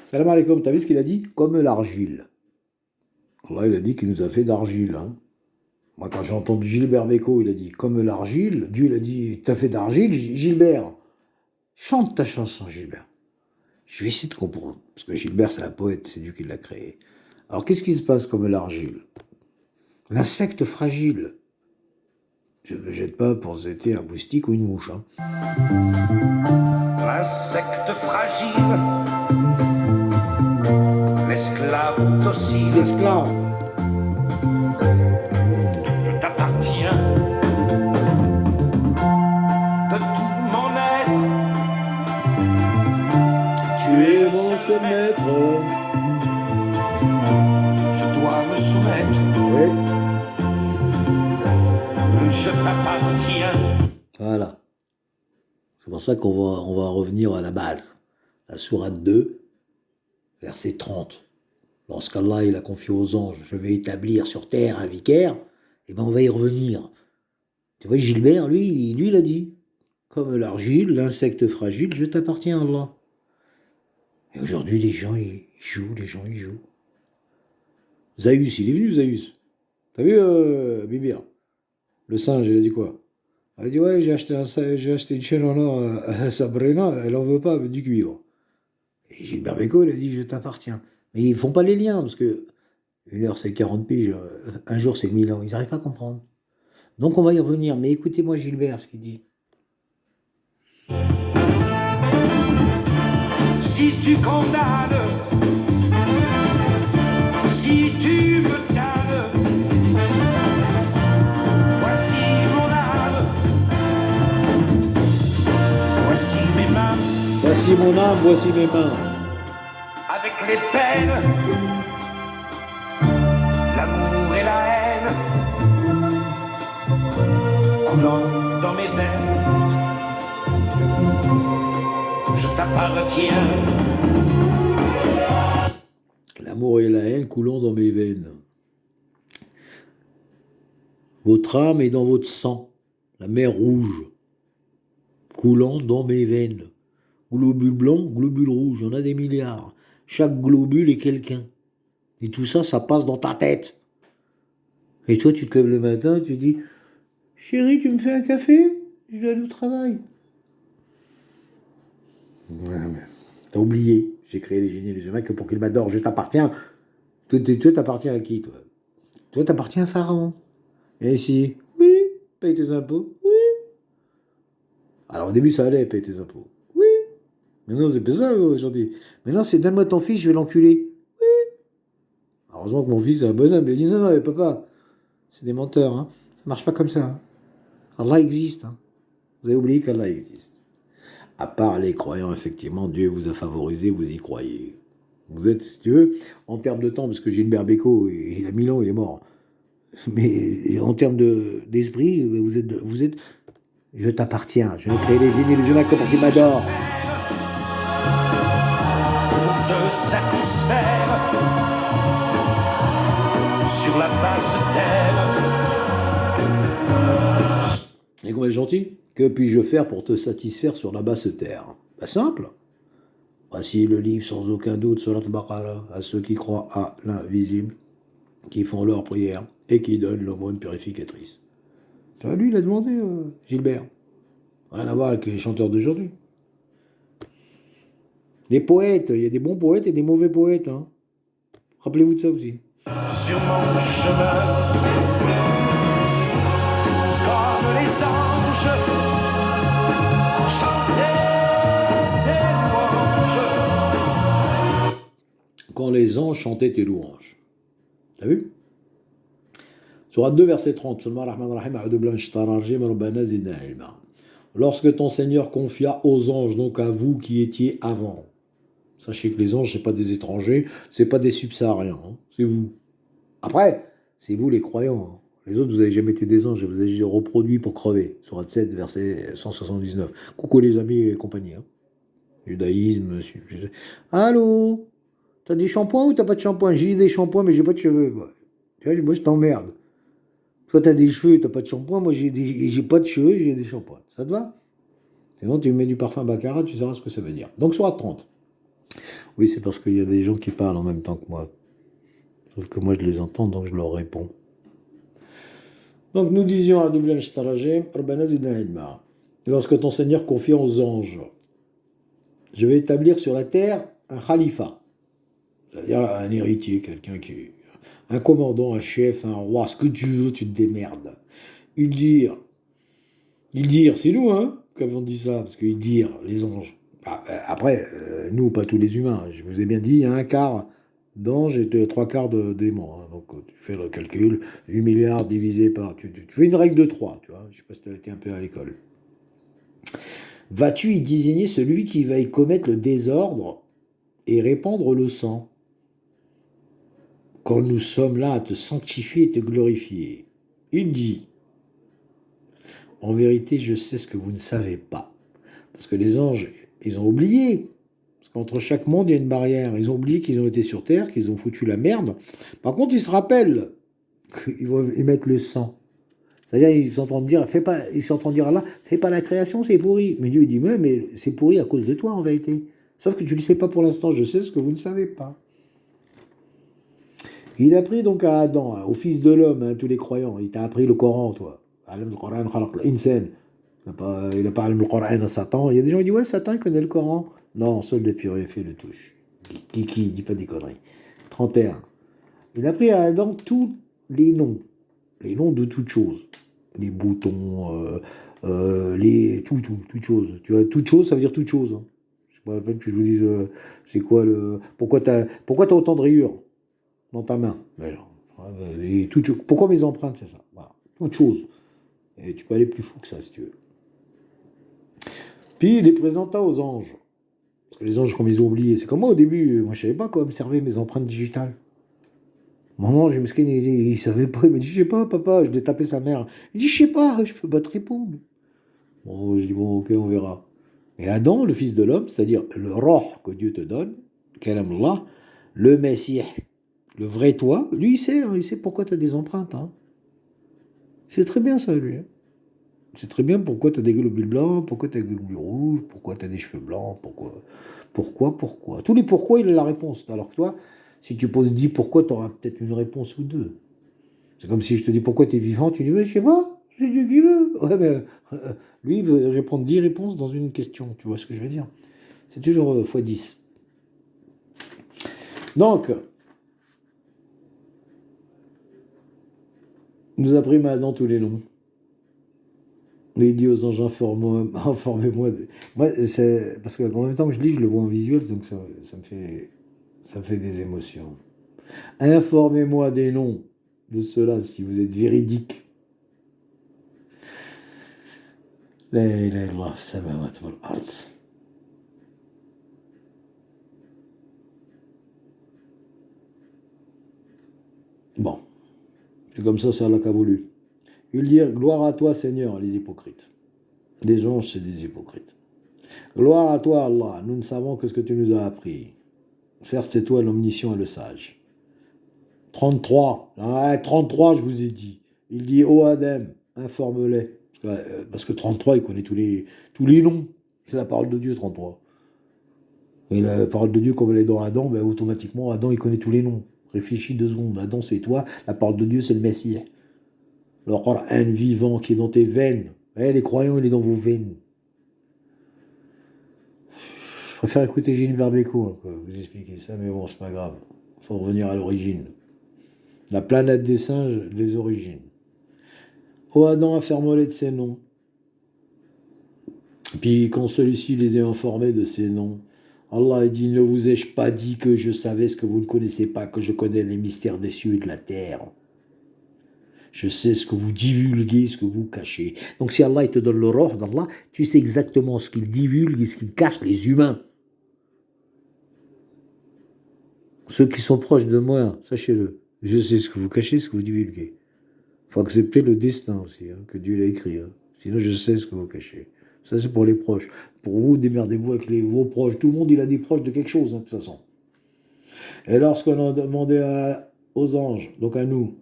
Salam alaikum, t'as vu ce qu'il a dit? Comme l'argile. Allah, il a dit qu'il nous a fait d'argile. Hein. Moi, quand j'ai entendu Gilbert Bécaud, il a dit comme l'argile. Dieu, il a dit t'as fait d'argile, Gilbert. Chante ta chanson, Gilbert. Je vais essayer de comprendre. Parce que Gilbert, c'est un poète, c'est Dieu qui l'a créé. Alors, qu'est-ce qui se passe comme l'argile? L'insecte fragile. Je ne me jette pas pour zéter un moustique ou une mouche. Hein. L'insecte fragile, l'esclave docile. L'esclave. Je t'appartiens de tout mon être. Tu es mon seul maître. Je dois me soumettre. Oui. Je t'appartiens. Voilà. C'est pour ça qu'on va revenir à la base. La sourate 2, verset 30. Lorsqu'Allah il a confié aux anges, je vais établir sur terre un vicaire, et ben on va y revenir. Tu vois, Gilbert, lui, il a dit, comme l'argile, l'insecte fragile, je t'appartiens, Allah. Et aujourd'hui, les gens, ils jouent. Zaius, il est venu, Zaius. T'as vu, Bibir? Le singe, il a dit quoi? Elle a dit, ouais, j'ai acheté une chaîne en or à Sabrina, elle en veut pas, elle veut du cuivre. Et Gilbert Bécaud, il a dit, je t'appartiens. Mais ils font pas les liens, parce que une heure, c'est 40 piges, un jour, c'est 1000 ans. Ils n'arrivent pas à comprendre. Donc, on va y revenir. Mais écoutez-moi, Gilbert, ce qu'il dit. Si tu condamnes, si tu me damnes, voici mon âme, voici mes mains, Voici mon âme, voici mes mains. avec les peines, l'amour et la haine, coulant dans mes veines. Je t'appartiens. L'amour et la haine coulant dans mes veines. Votre âme est dans votre sang, la mer rouge, coulant dans mes veines. Globule blanc, globule rouge, il y en a des milliards. Chaque globule est quelqu'un. Et tout ça, ça passe dans ta tête. Et toi, tu te lèves le matin, tu dis, chérie, tu me fais un café? Je dois aller au travail. Ouais, mais t'as oublié, j'ai créé les génies et les humains que pour qu'ils m'adorent, je t'appartiens. Toi, t'appartiens à qui, toi? Toi, t'appartiens à Pharaon. Et ici, oui, paye tes impôts, oui. Alors au début, ça allait, paye tes impôts, oui. Maintenant, c'est pas ça aujourd'hui. Maintenant, c'est donne-moi ton fils, je vais l'enculer. Oui. Heureusement que mon fils est un bonhomme. Il dit non, non, papa, c'est des menteurs. Hein. Ça marche pas comme ça. Hein. Allah existe. Hein. Vous avez oublié qu'Allah existe. À part les croyants, effectivement, Dieu vous a favorisé, vous y croyez. Vous êtes, si tu veux, en termes de temps, parce que Gilbert Bécaud, il a 1000 ans, il est mort. Mais en termes d'esprit, vous êtes, je t'appartiens. Je vais créer les génies, les humains pour qu'ils m'adorent. Te satisfaire sur la basse terre. Et qu'on est gentil. Que puis-je faire pour te satisfaire sur la basse terre? Bah simple. Voici le livre sans aucun doute sur Al-Baqarah à ceux qui croient à l'invisible, qui font leur prière et qui donnent l'aumône purificatrice. Tu vois, lui, il a demandé, Gilbert. Rien à voir avec les chanteurs d'aujourd'hui. Les poètes, il y a des bons poètes et des mauvais poètes. Hein. Rappelez-vous de ça aussi. Sur mon chemin, comme les anges, chantaient des louanges. Quand les anges chantaient tes louanges. T'as vu? Sourate 2, verset 30. Lorsque ton Seigneur confia aux anges, donc à vous qui étiez avant. Sachez que les anges, c'est pas des étrangers, c'est pas des subsahariens, hein, c'est vous. Après, c'est vous les croyants. Hein. Les autres, vous n'avez jamais été des anges, vous avez reproduit pour crever. Sourate 7, verset 179. Coucou les amis et compagnie. Hein. Judaïsme. Allô? T'as des shampoings ou t'as pas de shampoing? J'ai des shampoings, mais j'ai pas de cheveux. Moi. Tu vois, moi, je t'emmerde. Toi, t'as des cheveux, t'as pas de shampoing. Moi, j'ai pas de cheveux, j'ai des shampoings. Ça te va? Sinon, tu mets du parfum Baccarat, tu sauras ce que ça veut dire. Donc, sourate 30. Oui, c'est parce qu'il y a des gens qui parlent en même temps que moi. Sauf que moi, je les entends, donc je leur réponds. Donc, nous disions à Dublan Shtarajim, Rabbana zidna ilma. Lorsque ton Seigneur confie aux anges, je vais établir sur la terre un khalifa, c'est-à-dire un héritier, quelqu'un qui est un commandant, un chef, un roi, ce que tu veux, tu te démerdes. Ils dirent, c'est nous, hein, qui avons dit ça, parce qu'ils dirent, les anges. Après, nous, pas tous les humains, je vous ai bien dit, il y a un quart d'anges et trois quarts de démons. Hein. Donc, tu fais le calcul, 8 milliards divisé par... Tu fais une règle de 3, tu vois, je sais pas si tu as été un peu à l'école. Vas-tu y désigner celui qui va y commettre le désordre et répandre le sang, quand nous sommes là à te sanctifier et te glorifier? Il dit, en vérité, je sais ce que vous ne savez pas. Parce que les anges, ils ont oublié. Parce qu'entre chaque monde, il y a une barrière. Ils ont oublié qu'ils ont été sur Terre, qu'ils ont foutu la merde. Par contre, ils se rappellent qu'ils vont émettre le sang. C'est-à-dire, ils s'entendent dire, Allah, fais pas la création, c'est pourri. Mais Dieu, il dit, mais c'est pourri à cause de toi, en vérité. Sauf que tu ne le sais pas pour l'instant, je sais ce que vous ne savez pas. Il a appris donc à Adam, hein, au fils de l'homme, hein, tous les croyants. Il t'a appris le Coran, toi. Il n'a pas appris le Coran à Satan. Il y a des gens qui disent, ouais, Satan, il connaît le Coran. Non, seul le purifié le touche. Kiki, dit pas des conneries. 31. Il a appris à Adam tous les noms de toutes choses. Les boutons, toute chose. Tu vois, toute chose, ça veut dire toute chose. Hein. C'est pas la peine que je vous dise, c'est quoi le... Pourquoi t'as autant de rayures dans ta main? Et pourquoi mes empreintes, c'est ça? Voilà. Toute chose. Et tu peux aller plus fou que ça, si tu veux. Puis il les présenta aux anges. Parce que les anges, comme ils ont oublié, c'est comme moi au début, moi je savais pas quoi observer mes empreintes digitales. Maman, j'ai mesquine, il savait pas, il m'a dit, je sais pas, papa, je l'ai tapé sa mère. Il dit, je sais pas, je peux pas te répondre. Bon, je dis, bon, ok, on verra. Et Adam, le fils de l'homme, c'est-à-dire le roh que Dieu te donne, Kalam Allah, le Messie, le vrai toi, lui, il sait pourquoi tu as des empreintes. Hein. C'est très bien ça, lui. Hein. C'est très bien pourquoi tu as des globules blancs, pourquoi tu as des globules rouges, pourquoi tu as des cheveux blancs, pourquoi. Tous les pourquoi, il a la réponse. Alors que toi, si tu poses 10 pourquoi, tu auras peut-être une réponse ou deux. C'est comme si je te dis pourquoi tu es vivant, tu dis, mais je sais pas, c'est Dieu qui veut. Ouais, mais lui, il veut répondre 10 réponses dans une question. Tu vois ce que je veux dire? C'est toujours x 10. Donc, nous appris maintenant tous les noms. Il dit aux anges, informez-moi. Moi, c'est parce que en même temps que je lis, je le vois en visuel, donc ça me fait des émotions. Informez-moi des noms de ceux-là, si vous êtes véridiques. La ilaha illallah, samawat wal ard. Bon, c'est comme ça, c'est Allah qui a voulu. Ils dirent, gloire à toi, Seigneur, les hypocrites. Les anges, c'est des hypocrites. Gloire à toi, Allah, nous ne savons que ce que tu nous as appris. Certes, c'est toi l'omniscient et le sage. 33, 33, je vous ai dit. Il dit, ô Adam, informe-les. Parce que 33, il connaît tous les noms. C'est la parole de Dieu, 33. Et la parole de Dieu, comme elle est dans Adam, ben, automatiquement, Adam, il connaît tous les noms. Réfléchis 2 secondes. Adam, c'est toi. La parole de Dieu, c'est le Messie. Le Coran vivant qui est dans tes veines. Les croyants, il est dans vos veines. Je préfère écouter Gilbert Bécaud, hein, vous expliquer ça, mais bon, c'est pas grave. Il faut revenir à l'origine. La planète des singes, les origines. Ô Adam, informe-les de ses noms. Puis quand celui-ci les a informés de ses noms, Allah dit, ne vous ai-je pas dit que je savais ce que vous ne connaissez pas, que je connais les mystères des cieux et de la terre. Je sais ce que vous divulguez, ce que vous cachez. Donc si Allah il te donne le roh d'Allah, tu sais exactement ce qu'il divulgue et ce qu'il cache les humains. Ceux qui sont proches de moi, sachez-le, je sais ce que vous cachez, ce que vous divulguez. Il faut accepter le destin aussi, hein, que Dieu l'a écrit. Hein. Sinon, je sais ce que vous cachez. Ça, c'est pour les proches. Pour vous, démerdez-vous avec vos proches. Tout le monde, il a des proches de quelque chose, hein, de toute façon. Et lorsqu'on a demandé aux anges, donc à nous,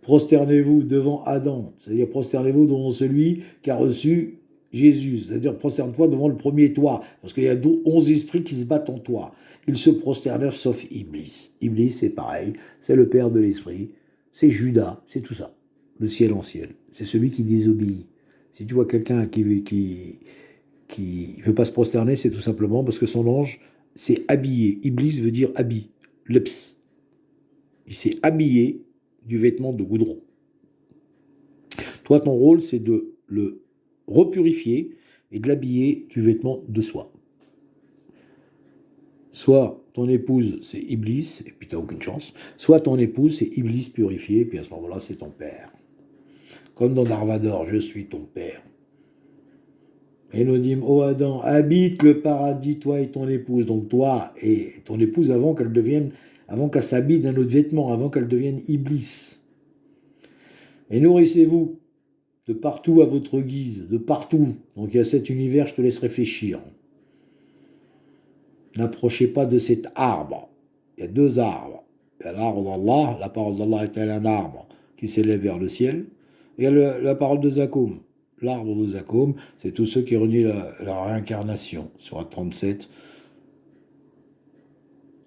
prosternez-vous devant Adam, c'est-à-dire prosternez-vous devant celui qui a reçu Jésus, c'est-à-dire prosterne-toi devant le premier toi, parce qu'il y a 11 esprits qui se battent en toi. Ils se prosternèrent sauf Iblis. Iblis, c'est pareil, c'est le père de l'esprit, c'est Judas, c'est tout ça, le ciel en ciel. C'est celui qui désobéit. Si tu vois quelqu'un qui veut pas se prosterner, c'est tout simplement parce que son ange s'est habillé. Iblis veut dire habit, leps. Il s'est habillé du vêtement de goudron. Toi, ton rôle, c'est de le repurifier et de l'habiller du vêtement de soie. Soit ton épouse, c'est Iblis, et puis tu n'as aucune chance. Soit ton épouse, c'est Iblis purifié, et puis à ce moment-là, c'est ton père. Comme dans Darvador, je suis ton père. Elohim, ô Adam, habite le paradis, toi et ton épouse. Donc toi et ton épouse, avant qu'elle s'habille d'un autre vêtement, avant qu'elle devienne Iblis. Et nourrissez-vous de partout à votre guise, de partout. Donc il y a cet univers, je te laisse réfléchir. N'approchez pas de cet arbre. Il y a 2 arbres. Il y a l'arbre d'Allah, la parole d'Allah est un arbre qui s'élève vers le ciel. Et il y a la parole de Zakoum. L'arbre de Zakoum, c'est tous ceux qui renient la réincarnation. Surat 37.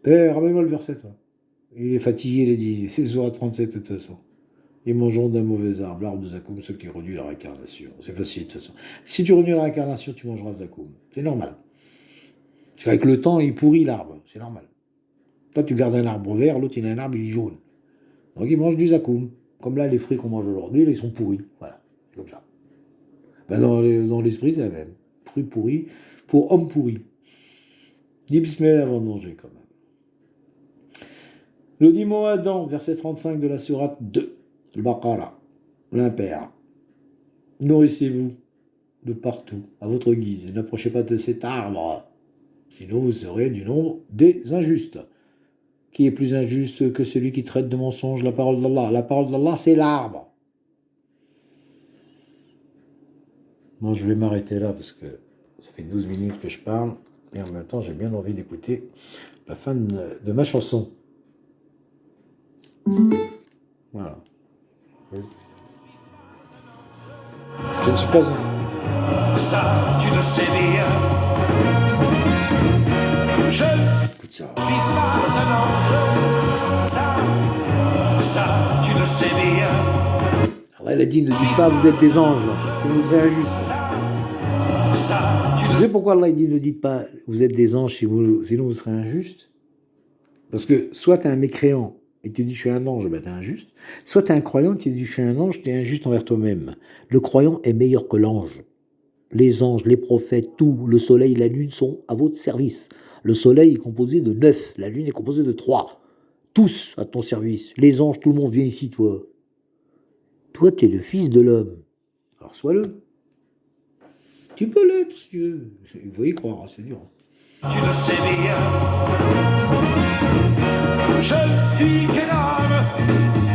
Ramène-moi le verset, toi. Il est fatigué, il est dit. C'est Surat 37 de toute façon. Ils mangeront d'un mauvais arbre, l'arbre de Zakoum, ceux qui renient la réincarnation. C'est facile de toute façon. Si tu renies la réincarnation, tu mangeras Zakoum. C'est normal. Parce qu'avec le temps, il pourrit l'arbre. C'est normal. Toi, tu gardes un arbre vert, l'autre, il a un arbre, il est jaune. Donc, il mange du Zakoum. Comme là, les fruits qu'on mange aujourd'hui, ils sont pourris. Voilà. C'est comme ça. Ben, dans l'esprit, c'est la même. Fruits pourris pour hommes pourris. Dis bismillah avant de manger, quand même. Le dimo Adam, verset 35 de la sourate 2. Le Baqara. L'impair. Nourrissez-vous de partout, à votre guise. N'approchez pas de cet arbre. Sinon, vous serez du nombre des injustes. Qui est plus injuste que celui qui traite de mensonge la parole d'Allah? La parole d'Allah, c'est l'arbre. Moi, je vais m'arrêter là parce que ça fait 12 minutes que je parle. Et en même temps, j'ai bien envie d'écouter la fin de ma chanson. Voilà. Je ne suis pas... Ça, tu le sais bien. Je ne Écoute ça. suis pas un ange. Ça, tu le sais bien. Alors elle a dit, ne dites pas vous êtes des anges, sinon vous serez injuste. Ça, tu Vous le savez pourquoi Allah dit ne dites pas vous êtes des anges, sinon vous serez injuste? Parce que soit tu es un mécréant et tu dis je suis un ange, ben tu es injuste. Soit tu es un croyant et tu dis je suis un ange, tu es injuste envers toi-même. Le croyant est meilleur que l'ange. Les anges, les prophètes, tout, le soleil, la lune sont à votre service. Le soleil est composé de 9, la lune est composée de 3. Tous à ton service. Les anges, tout le monde vient ici, toi. Toi, tu es le fils de l'homme. Alors sois-le. Tu peux l'être si tu veux. Il faut y croire, c'est dur. Tu le sais bien. Je ne suis qu'un homme.